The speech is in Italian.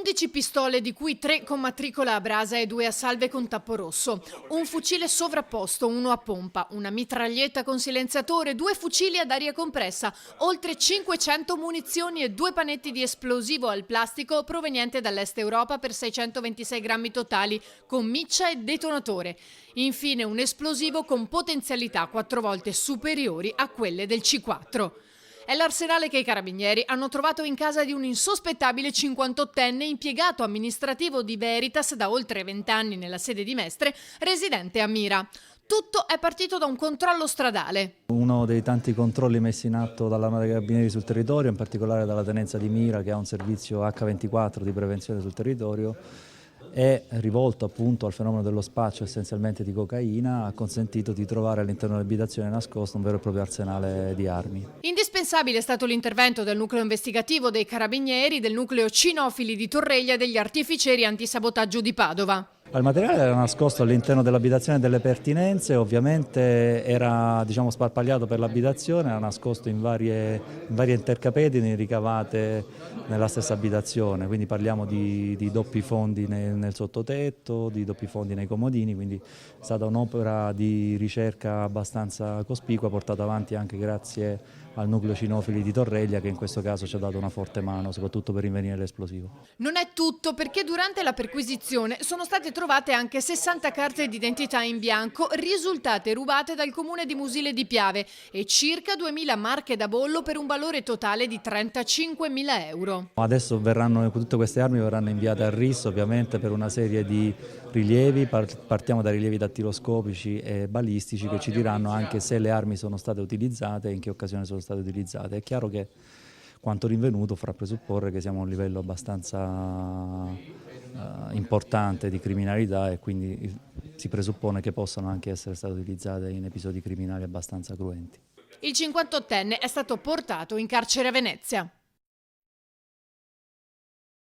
11 pistole, di cui 3 con matricola a brasa e 2 a salve con tappo rosso, un fucile sovrapposto, uno a pompa, una mitraglietta con silenziatore, 2 fucili ad aria compressa, oltre 500 munizioni e 2 panetti di esplosivo al plastico proveniente dall'Est Europa per 626 grammi totali, con miccia e detonatore. Infine un esplosivo con potenzialità 4 volte superiori a quelle del C4. È l'arsenale che i carabinieri hanno trovato in casa di un insospettabile 58enne impiegato amministrativo di Veritas da oltre 20 anni nella sede di Mestre, residente a Mira. Tutto è partito da un controllo stradale. Uno dei tanti controlli messi in atto dall'Arma dei Carabinieri sul territorio, in particolare dalla Tenenza di Mira, che ha un servizio H24 di prevenzione sul territorio, è rivolto appunto al fenomeno dello spaccio essenzialmente di cocaina, ha consentito di trovare all'interno dell'abitazione nascosto un vero e proprio arsenale di armi. Indispensabile è stato l'intervento del nucleo investigativo dei Carabinieri, del nucleo cinofili di Torreglia e degli artificieri antisabotaggio di Padova. Il materiale era nascosto all'interno dell'abitazione delle pertinenze, ovviamente era sparpagliato per l'abitazione, era nascosto in varie intercapedini ricavate nella stessa abitazione, quindi parliamo di doppi fondi nel sottotetto, di doppi fondi nei comodini, quindi è stata un'opera di ricerca abbastanza cospicua, portata avanti anche grazie al nucleo cinofili di Torreglia, che in questo caso ci ha dato una forte mano, soprattutto per rinvenire l'esplosivo. Non è tutto, perché durante la perquisizione sono state trovate anche 60 carte d'identità in bianco risultate rubate dal comune di Musile di Piave e circa 2000 marche da bollo per un valore totale di 35.000 euro. Adesso tutte queste armi verranno inviate al RIS ovviamente per una serie di rilievi, partiamo da rilievi dattiloscopici e balistici che ci diranno anche se le armi sono state utilizzate e in che occasione sono state utilizzate. È chiaro che quanto rinvenuto farà presupporre che siamo a un livello abbastanza importante di criminalità e quindi si presuppone che possano anche essere state utilizzate in episodi criminali abbastanza cruenti. Il 58enne è stato portato in carcere a Venezia.